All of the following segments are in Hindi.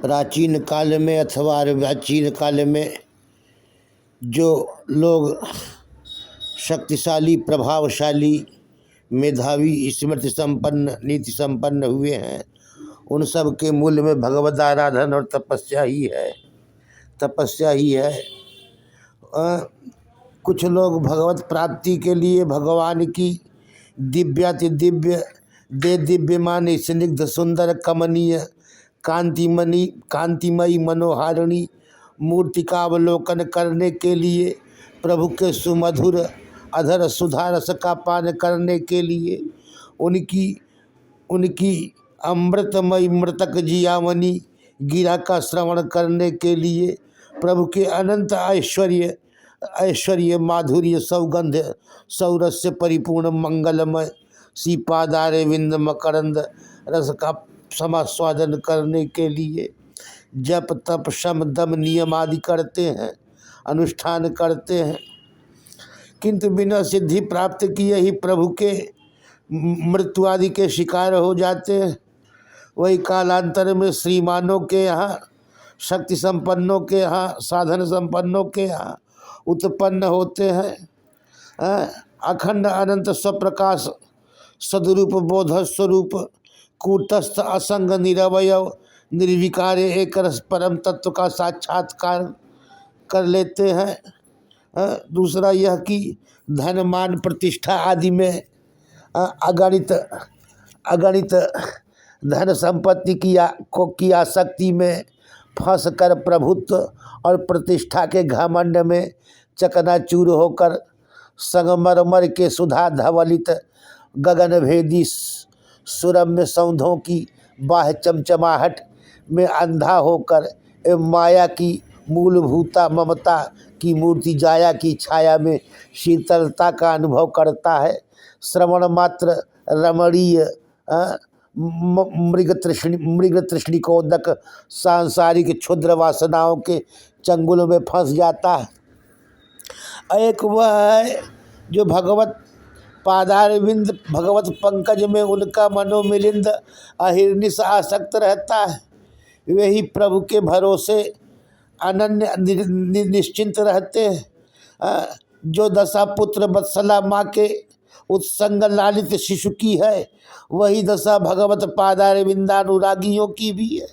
प्राचीन काल में अथवा अर्वाचीन काल में जो लोग शक्तिशाली, प्रभावशाली, मेधावी, स्मृति संपन्न, नीति संपन्न हुए हैं, उन सब के मूल में भगवद आराधन और तपस्या ही है। तपस्या ही है। कुछ लोग भगवत प्राप्ति के लिए भगवान की दिव्याति दिव्य दे दिव्यमान स्निग्ध सुंदर कमनीय कांतिमयी मनोहारिणी मूर्ति का अवलोकन करने के लिए, प्रभु के सुमधुर अधर सुधारस का पान करने के लिए, उनकी अमृतमयी मृतक जियावनी गिरा का श्रवण करने के लिए, प्रभु के अनंत ऐश्वर्य माधुर्य सौगंध सौरस्य परिपूर्ण मंगलमय श्रीपादारे विंद मकरंद रस का समास्वादन करने के लिए जप तप शम दम नियम आदि करते हैं, अनुष्ठान करते हैं, किंतु बिना सिद्धि प्राप्त किए ही प्रभु के मृत्यु आदि के शिकार हो जाते हैं। वही कालांतर में श्रीमानों के यहाँ, शक्ति संपन्नों के यहाँ, साधन संपन्नों के यहाँ उत्पन्न होते हैं। अखंड अनंत स्वप्रकाश सदरूप बोध स्वरूप कूटस्थ असंग निरवय निर्विकार एक रस परम तत्व का साक्षात्कार कर लेते हैं। दूसरा यह कि धन मान प्रतिष्ठा आदि में अगणित धन संपत्ति की आसक्ति में फंस कर प्रभुत्व और प्रतिष्ठा के घमंड में चकनाचूर होकर संगमरमर के सुधा धवलित गगन भेदी सुरम्य सौंधों की बाह्य चमचमाहट में अंधा होकर एवं माया की मूलभूता ममता की मूर्ति जाया की छाया में शीतलता का अनुभव करता है। श्रवण मात्र रमणीय मृग तृष्णिकोदक सांसारिक क्षुद्र वासनाओं के चंगुल में फंस जाता है। एक वह है जो भगवत पादारविंद भगवत पंकज में उनका मनोमिलिंद अहिर्निश आसक्त रहता है। वे ही प्रभु के भरोसे अनन्य निश्चिंत रहते हैं। जो दशा पुत्र वत्सला माँ के उत्संग लालित शिशु की है, वही दशा भगवत पादारविंदानुरागियों की भी है।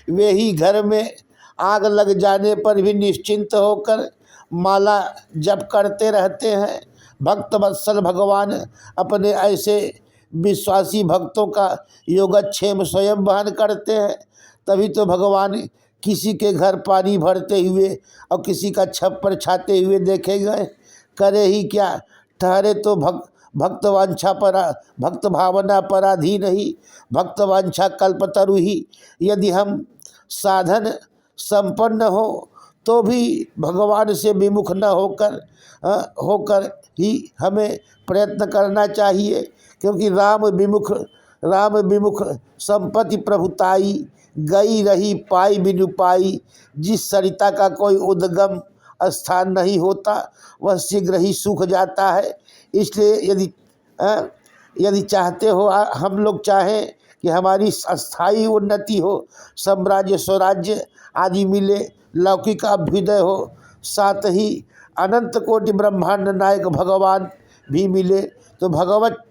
वे ही घर में आग लग जाने पर भी निश्चिंत होकर माला जप करते रहते हैं। भक्त वत्सल भगवान अपने ऐसे विश्वासी भक्तों का योगक्षेम स्वयं वहन करते हैं। तभी तो भगवान किसी के घर पानी भरते हुए और किसी का छप्पर छाते हुए देखे गए। करे ही क्या, ठहरे तो भक्त भावना पराधीन ही, भक्त वांछा कल्पतरु ही। यदि हम साधन संपन्न हो तो भी भगवान से विमुख न होकर ही हमें प्रयत्न करना चाहिए, क्योंकि राम विमुख संपत्ति प्रभुताई, गई रही पाई बिनु पाई। जिस सरिता का कोई उद्गम स्थान नहीं होता, वह शीघ्र ही सूख जाता है। इसलिए यदि चाहते हो, हम लोग चाहें कि हमारी अस्थायी उन्नति हो, साम्राज्य स्वराज्य आदि मिले, लौकिक अभ्युदय हो, साथ ही अनंत कोटि ब्रह्मांड नायक भगवान भी मिले, तो भगवत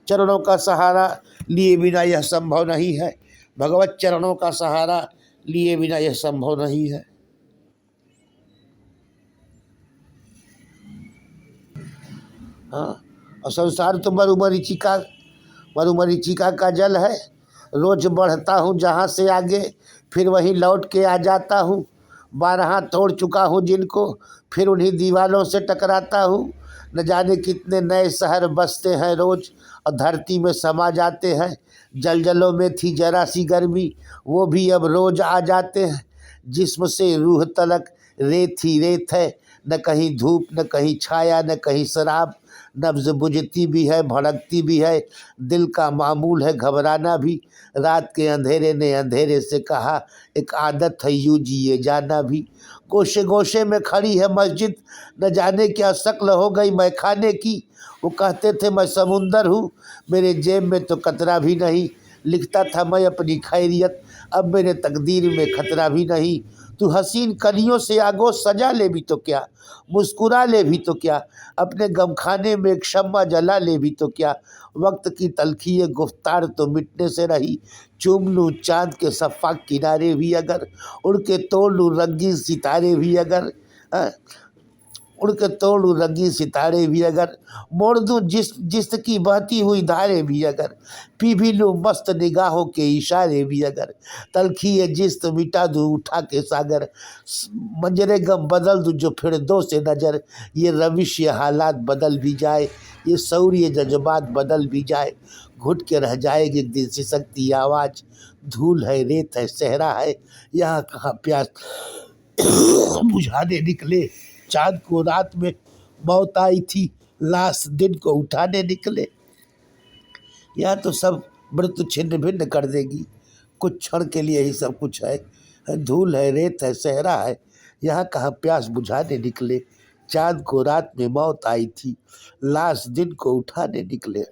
चरणों का सहारा लिए बिना यह संभव नहीं है। भगवत चरणों का सहारा लिए बिना यह संभव नहीं है। हाँ, और संसार तो मरुमरीचिका का जल है। रोज बढ़ता हूँ जहाँ से आगे, फिर वहीं लौट के आ जाता हूँ। 12 तोड़ चुका हूँ जिनको, फिर उन्हीं दीवालों से टकराता हूँ। न जाने कितने नए शहर बसते हैं रोज और धरती में समा जाते हैं। जलजलों में थी जरा सी गर्मी, वो भी अब रोज आ जाते हैं। जिस्म से रूह तलक रेत ही रेत है, न कहीं धूप न कहीं छाया न कहीं शराब। नब्ज बुझती भी है, भड़कती भी है, दिल का मामूल है घबराना भी। रात के अंधेरे ने अंधेरे से कहा, एक आदत है यूँ जिए जाना भी। गोशे गोशे में खड़ी है मस्जिद, न जाने क्या शक्ल हो गई मैं खाने की। वो कहते थे मैं समुंदर हूँ, मेरे जेब में तो कतरा भी नहीं। लिखता था मैं अपनी खैरियत, अब मेरे तकदीर में खतरा भी नहीं। तू हसीन कलियों से आगो सजा ले भी तो क्या, मुस्कुरा ले भी तो क्या, अपने गमखाने में एक शम्मा जला ले भी तो क्या। वक्त की तलखी गुफ्तार तो मिटने से रही, चूम लूँ चाँद के शफ़ाक़ किनारे भी अगर, उड़ के तोड़ लूँ रंगीन सितारे भी अगर, उड़ के तोड़ लूँ रंगीन सितारे भी अगर, मोड़ दूँ जिस्म की बहती हुई धारें भी अगर, पी भी लूँ मस्त निगाहों के इशारे भी अगर, तलखी है जिस्म मिटा दूँ उठा के सागर, मंजरे गम बदल दूँ जो फिर दो से नज़र। ये रविश ये हालात बदल भी जाए, ये शऊर ये जज्बात बदल भी जाए, घुट के रह जाएगी एक दिन सिसकती आवाज़। धूल है रेत है सहरा है, यहाँ कहाँ प्यास बुझाने निकले। चाँद को रात में मौत आई थी, लाश दिन को उठाने निकले। यहाँ तो सब मृत्यु छिन्न भिन्न कर देगी, कुछ क्षण के लिए ही सब कुछ है। धूल है रेत है सहरा है, यहाँ कहाँ प्यास बुझाने निकले। चाँद को रात में मौत आई थी, लाश दिन को उठाने निकले।